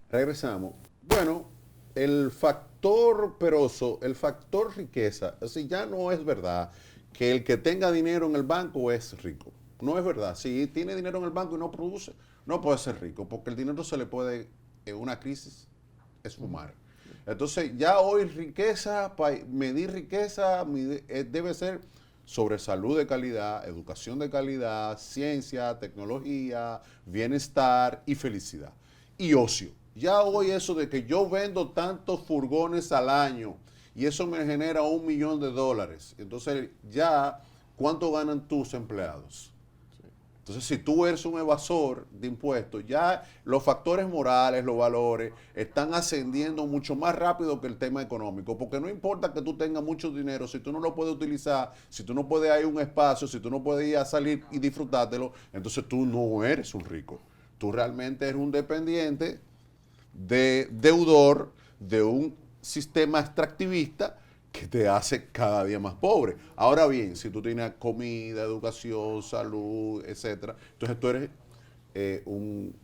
Regresamos. Bueno, el factor peroso, el factor riqueza, así ya no es verdad que el que tenga dinero en el banco es rico. No es verdad. Si tiene dinero en el banco y no produce, no puede ser rico, porque el dinero se le puede, en una crisis, esfumar. Entonces, ya hoy riqueza, medir riqueza debe ser sobre salud de calidad, educación de calidad, ciencia, tecnología, bienestar y felicidad. Y ocio. Ya hoy eso de que yo vendo tantos furgones al año y eso me genera $1 millón. Entonces, ya, ¿cuánto ganan tus empleados? Entonces, si tú eres un evasor de impuestos, ya los factores morales, los valores, están ascendiendo mucho más rápido que el tema económico, porque no importa que tú tengas mucho dinero, si tú no lo puedes utilizar, si tú no puedes ir a un espacio, si tú no puedes ir a salir y disfrutártelo, entonces tú no eres un rico. Tú realmente eres un dependiente deudor de un sistema extractivista que te hace cada día más pobre. Ahora bien, si tú tienes comida, educación, salud, etcétera, entonces tú eres un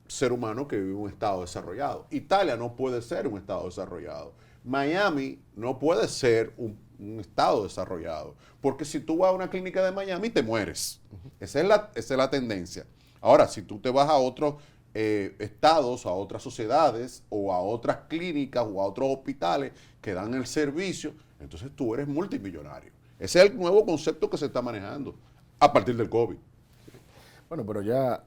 ser humano que vive en un estado desarrollado. Italia no puede ser un estado desarrollado. Miami no puede ser un estado desarrollado. Porque si tú vas a una clínica de Miami, te mueres. Esa es la tendencia. Ahora, si tú te vas a otros estados, a otras sociedades, o a otras clínicas, o a otros hospitales que dan el servicio, entonces tú eres multimillonario. Ese es el nuevo concepto que se está manejando a partir del COVID. Bueno, pero ya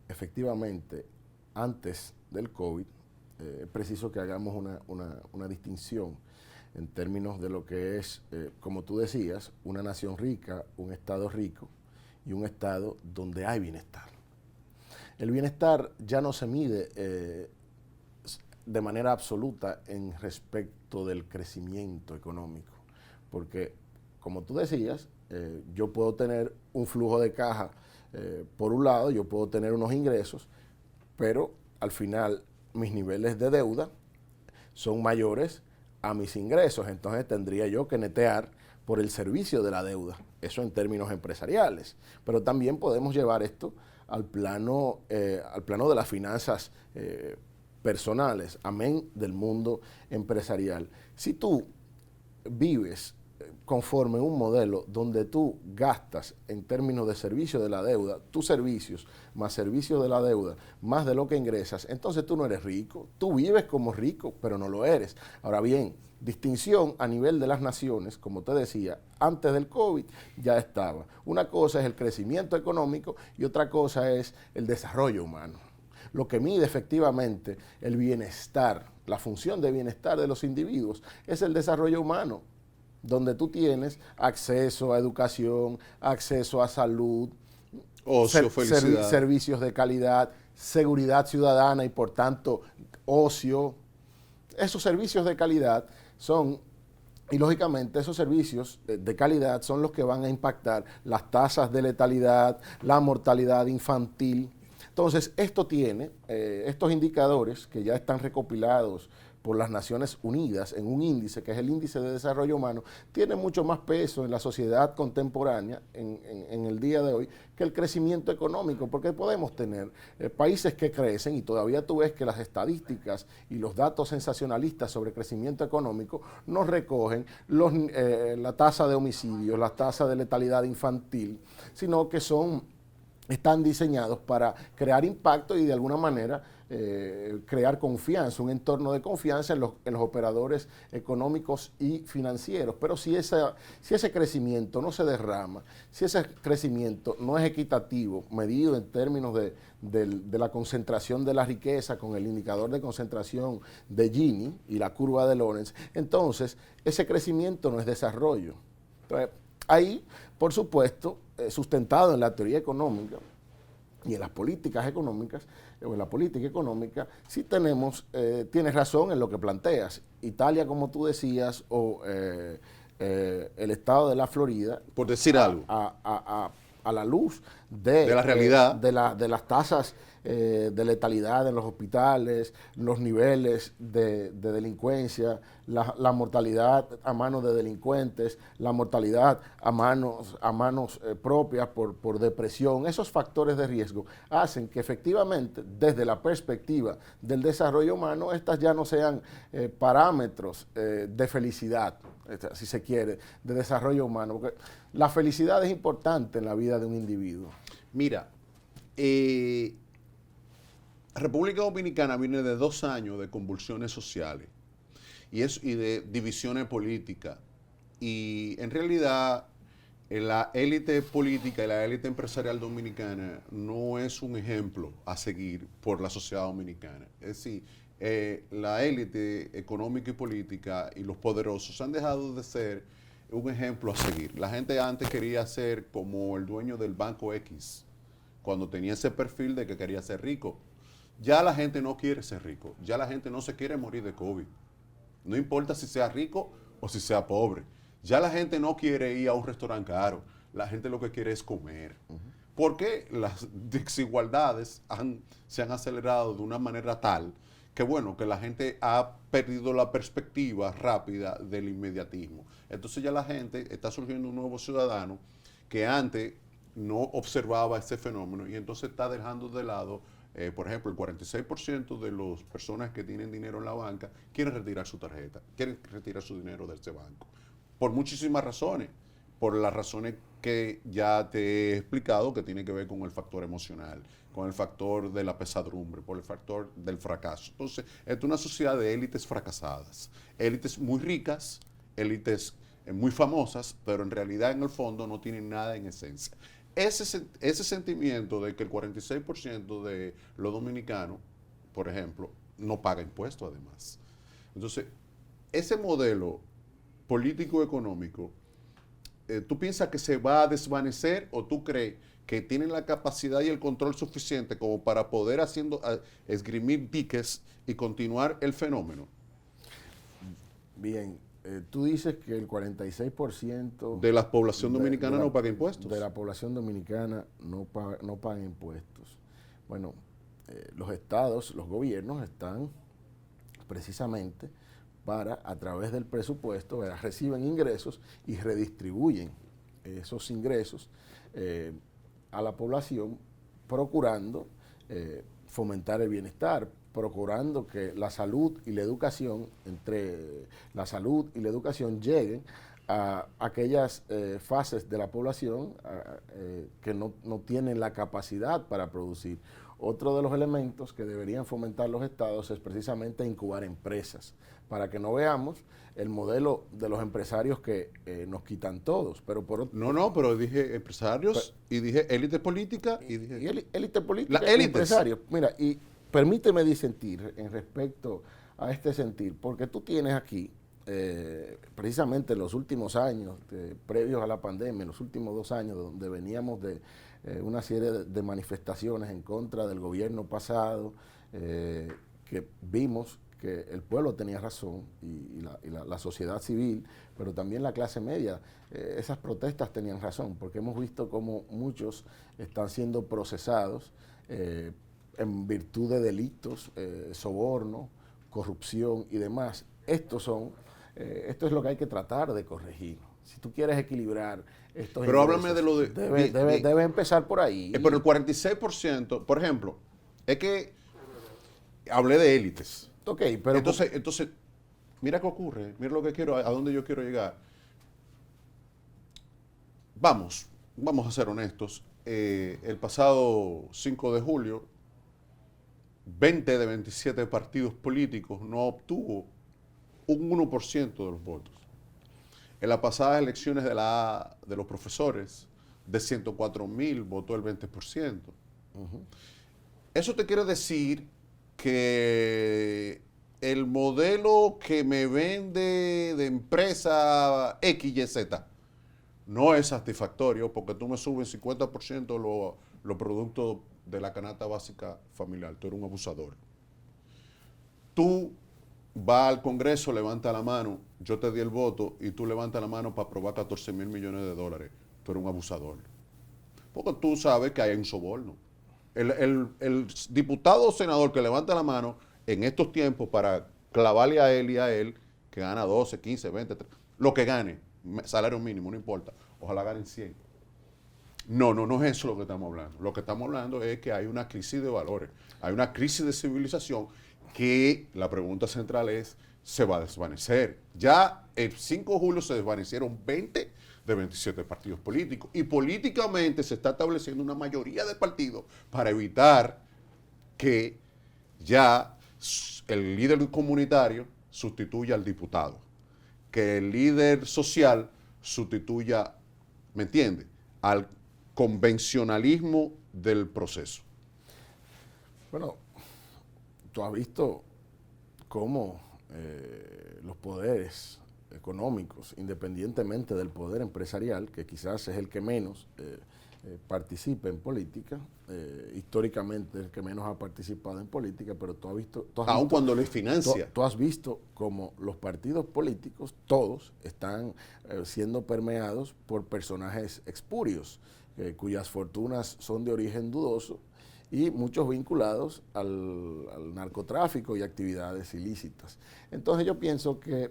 efectivamente, antes del COVID, es preciso que hagamos una distinción en términos de lo que es, como tú decías, una nación rica, un estado rico y un estado donde hay bienestar. El bienestar ya no se mide de manera absoluta en respecto del crecimiento económico, porque, como tú decías, yo puedo tener un flujo de caja por un lado, yo puedo tener unos ingresos, pero al final mis niveles de deuda son mayores a mis ingresos, entonces tendría yo que netear por el servicio de la deuda, eso en términos empresariales, pero también podemos llevar esto al plano de las finanzas personales, amén del mundo empresarial. Si tú vives conforme un modelo donde tú gastas en términos de servicio de la deuda, tus servicios más servicio de la deuda, más de lo que ingresas, entonces tú no eres rico, tú vives como rico, pero no lo eres. Ahora bien, distinción a nivel de las naciones, como te decía, antes del COVID ya estaba. Una cosa es el crecimiento económico y otra cosa es el desarrollo humano. Lo que mide efectivamente el bienestar, la función de bienestar de los individuos, es el desarrollo humano, donde tú tienes acceso a educación, acceso a salud, ocio, felicidad, servicios de calidad, seguridad ciudadana y por tanto ocio. Esos servicios de calidad son, y lógicamente esos servicios de calidad son los que van a impactar las tasas de letalidad, la mortalidad infantil. Entonces, esto tiene, estos indicadores que ya están recopilados por las Naciones Unidas en un índice, que es el índice de desarrollo humano, tiene mucho más peso en la sociedad contemporánea, en el día de hoy, que el crecimiento económico, porque podemos tener países que crecen y todavía tú ves que las estadísticas y los datos sensacionalistas sobre crecimiento económico no recogen la tasa de homicidios, la tasa de letalidad infantil, sino que están diseñados para crear impacto y de alguna manera crear confianza, un entorno de confianza en los operadores económicos y financieros. Pero si ese crecimiento no se derrama, si ese crecimiento no es equitativo, medido en términos de la concentración de la riqueza con el indicador de concentración de Gini y la curva de Lorenz, entonces ese crecimiento no es desarrollo. Entonces, ahí, por supuesto, sustentado en la teoría económica y en las políticas económicas, o en la política económica, sí tienes razón en lo que planteas. Italia, como tú decías, o el estado de la Florida, por decir algo, a la luz de la realidad, de las tasas de letalidad en los hospitales, los niveles de delincuencia, la mortalidad a manos de delincuentes, la mortalidad a manos propias por depresión. Esos factores de riesgo hacen que efectivamente, desde la perspectiva del desarrollo humano, estas ya no sean parámetros de felicidad, si se quiere, de desarrollo humano, porque la felicidad es importante en la vida de un individuo. Mira, República Dominicana viene de 2 años de convulsiones sociales y de divisiones políticas. Y en realidad la élite política y la élite empresarial dominicana no es un ejemplo a seguir por la sociedad dominicana. Es decir, la élite económica y política y los poderosos han dejado de ser un ejemplo a seguir. La gente antes quería ser como el dueño del Banco X, cuando tenía ese perfil de que quería ser rico. Ya la gente no quiere ser rico, ya la gente no se quiere morir de COVID. No importa si sea rico o si sea pobre. Ya la gente no quiere ir a un restaurante caro, la gente lo que quiere es comer. Porque las desigualdades se han acelerado de una manera tal que bueno, que la gente ha perdido la perspectiva rápida del inmediatismo. Entonces ya la gente, está surgiendo un nuevo ciudadano que antes no observaba ese fenómeno y entonces está dejando de lado, por ejemplo, el 46% de las personas que tienen dinero en la banca quieren retirar su tarjeta, quieren retirar su dinero de ese banco. Por muchísimas razones, por las razones que ya te he explicado, que tiene que ver con el factor emocional, con el factor de la pesadumbre, por el factor del fracaso. Entonces, es una sociedad de élites fracasadas, élites muy ricas, élites muy famosas, pero en realidad en el fondo no tienen nada en esencia. Ese sentimiento de que el 46% de los dominicanos, por ejemplo, no paga impuestos además. Entonces, ese modelo político-económico, ¿tú piensas que se va a desvanecer o tú crees que tienen la capacidad y el control suficiente como para poder esgrimir diques y continuar el fenómeno? Bien, tú dices que el 46% de la población dominicana no paga impuestos. De la población dominicana no paga impuestos. Bueno, los estados, los gobiernos están precisamente para, a través del presupuesto, reciben ingresos y redistribuyen esos ingresos a la población, procurando fomentar el bienestar, procurando que la salud y la educación, entre la salud y la educación lleguen a aquellas fases de la población que no tienen la capacidad para producir. Otro de los elementos que deberían fomentar los estados es precisamente incubar empresas, para que no veamos el modelo de los empresarios que nos quitan todos. Pero pero dije empresarios y dije élite política y dije... élite política y empresarios. Mira, y permíteme disentir en respecto a este sentir, porque tú tienes aquí, precisamente en los últimos años, previos a la pandemia, en los últimos 2 años, donde veníamos de una serie de manifestaciones en contra del gobierno pasado, que vimos que el pueblo tenía razón y la sociedad civil, pero también la clase media, esas protestas tenían razón, porque hemos visto cómo muchos están siendo procesados en virtud de delitos, soborno, corrupción y demás. Esto es lo que hay que tratar de corregir. Si tú quieres equilibrar estos pero háblame de lo de... Debe empezar por ahí. Pero el 46%, por ejemplo, es que hablé de élites. Ok, pero... Entonces, mira qué ocurre, mira lo que quiero, a dónde yo quiero llegar. Vamos a ser honestos. El pasado 5 de julio, 20 de 27 partidos políticos no obtuvo un 1% de los votos. En las pasadas elecciones de los profesores, de 104,000 votó el 20%. Eso te quiere decir que el modelo que me vende de empresa XYZ no es satisfactorio porque tú me subes 50% los productos de la canasta básica familiar. Tú eres un abusador. Tú va al Congreso, levanta la mano, yo te di el voto y tú levantas la mano para aprobar 14,000 millones de dólares. Tú eres un abusador. Porque tú sabes que hay un soborno. El diputado o senador que levanta la mano en estos tiempos para clavarle a él y a él, que gana 12, 15, 20, 30, lo que gane, salario mínimo, no importa, ojalá ganen 100. No es eso lo que estamos hablando. Lo que estamos hablando es que hay una crisis de valores, hay una crisis de civilización que la pregunta central es, ¿se va a desvanecer? Ya el 5 de julio se desvanecieron 20 de 27 partidos políticos y políticamente se está estableciendo una mayoría de partidos para evitar que ya el líder comunitario sustituya al diputado, que el líder social sustituya, ¿me entiende?, al convencionalismo del proceso. Bueno, tú has visto cómo los poderes económicos, independientemente del poder empresarial, que quizás es el que menos participa en política, históricamente es el que menos ha participado en política, pero tú has visto... Aun cuando les financia. Tú has visto cómo los partidos políticos, todos, están siendo permeados por personajes espurios, cuyas fortunas son de origen dudoso y muchos vinculados al narcotráfico y actividades ilícitas. Entonces yo pienso que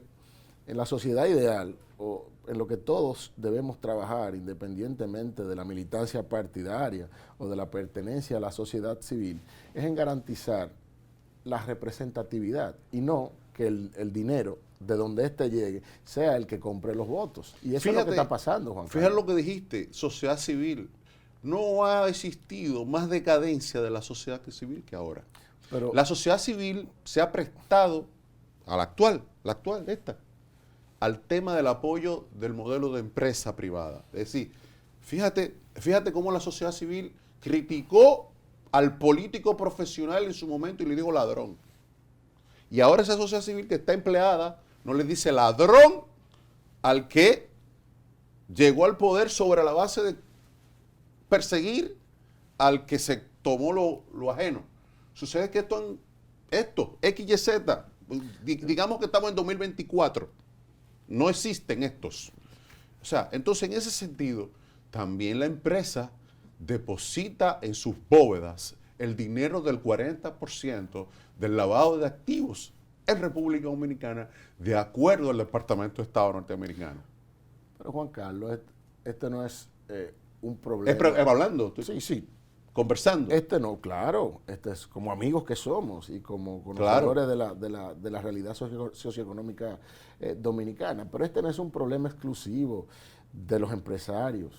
en la sociedad ideal, o en lo que todos debemos trabajar, independientemente de la militancia partidaria o de la pertenencia a la sociedad civil, es en garantizar la representatividad y no que el dinero de donde éste llegue sea el que compre los votos. Y eso es lo que está pasando, Juan Carlos. Fíjate lo que dijiste, sociedad civil. No ha existido más decadencia de la sociedad civil que ahora. Pero la sociedad civil se ha prestado a la actual, al tema del apoyo del modelo de empresa privada. Es decir, fíjate cómo la sociedad civil criticó al político profesional en su momento y le dijo ladrón. Y ahora esa sociedad civil que está empleada no le dice ladrón al que llegó al poder sobre la base de perseguir al que se tomó lo ajeno. Sucede que esto, X, Y, Z, digamos que estamos en 2024, no existen estos. O sea, entonces en ese sentido, también la empresa deposita en sus bóvedas el dinero del 40% del lavado de activos en República Dominicana, de acuerdo al Departamento de Estado norteamericano. Pero Juan Carlos, este no es un problema. Hablando. Sí. Conversando. No, claro. Es como amigos que somos y como conocedores de la realidad socioeconómica dominicana. Pero este no es un problema exclusivo de los empresarios.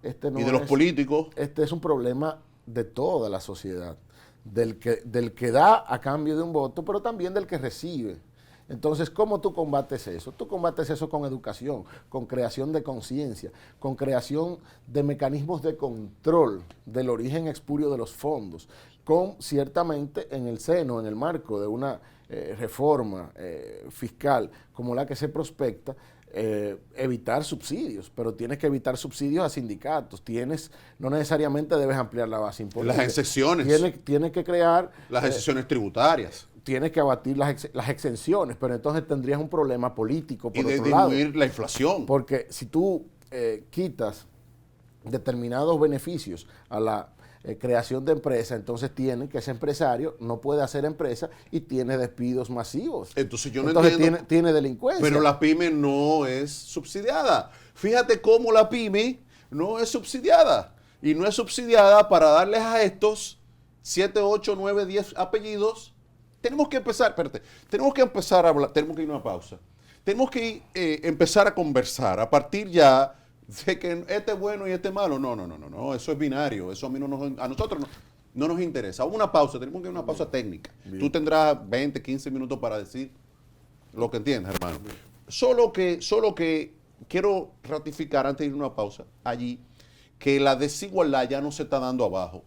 Y de los políticos. Este es un problema de toda la sociedad. Del que da a cambio de un voto, pero también del que recibe. Entonces, ¿cómo tú combates eso? Tú combates eso con educación, con creación de conciencia, con creación de mecanismos de control del origen espurio de los fondos, con ciertamente en el seno, en el marco de una reforma fiscal como la que se prospecta, evitar subsidios, pero tienes que evitar subsidios a sindicatos, no necesariamente debes ampliar la base impositiva. Las exenciones. Tienes que crear... Las exenciones tributarias. Tienes que abatir las exenciones, pero entonces tendrías un problema político por otro lado. Y disminuir la inflación. Porque si tú quitas determinados beneficios a la creación de empresa, entonces ese empresario no puede hacer empresa y tiene despidos masivos. Entonces yo no entiendo. Tiene delincuencia. Pero la pyme no es subsidiada. Fíjate cómo la pyme no es subsidiada. Y no es subsidiada para darles a estos 7, 8, 9, 10 apellidos. Tenemos que empezar a hablar, tenemos que ir a una pausa. Tenemos que empezar a conversar a partir ya de que este es bueno y este es malo. No, eso es binario, eso a nosotros no nos interesa. Una pausa, tenemos que ir a una pausa técnica. Bien. Tú tendrás 20, 15 minutos para decir lo que entiendes, hermano. Solo que quiero ratificar antes de ir a una pausa allí que la desigualdad ya no se está dando abajo.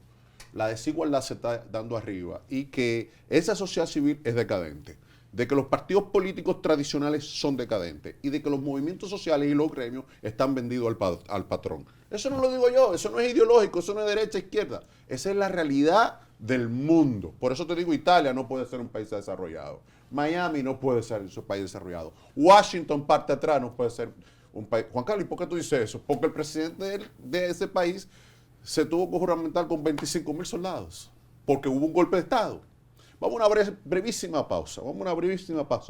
La desigualdad se está dando arriba y que esa sociedad civil es decadente, de que los partidos políticos tradicionales son decadentes y de que los movimientos sociales y los gremios están vendidos al patrón. Eso no lo digo yo, eso no es ideológico, eso no es derecha, izquierda. Esa es la realidad del mundo. Por eso te digo, Italia no puede ser un país desarrollado, Miami no puede ser un país desarrollado. Washington, parte atrás, no puede ser un país. Juan Carlos, ¿y por qué tú dices eso? Porque el presidente de ese país se tuvo que juramentar con 25,000 soldados, porque hubo un golpe de Estado. Vamos a una brevísima pausa,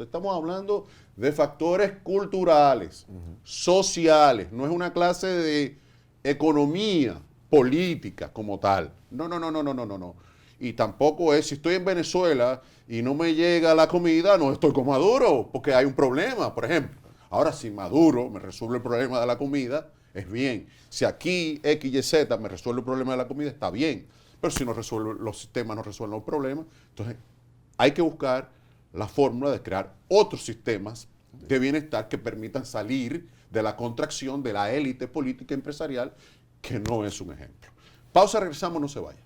Estamos hablando de factores culturales, sociales, no es una clase de economía política como tal. No. Y tampoco es, si estoy en Venezuela y no me llega la comida, no estoy con Maduro, porque hay un problema, por ejemplo. Ahora, si Maduro me resuelve el problema de la comida, es bien. Si aquí X, Y, Z me resuelve el problema de la comida, está bien. Pero si no resuelve, los sistemas no resuelven los problemas, entonces hay que buscar la fórmula de crear otros sistemas de bienestar que permitan salir de la contracción de la élite política y empresarial, que no es un ejemplo. Pausa, regresamos, no se vaya.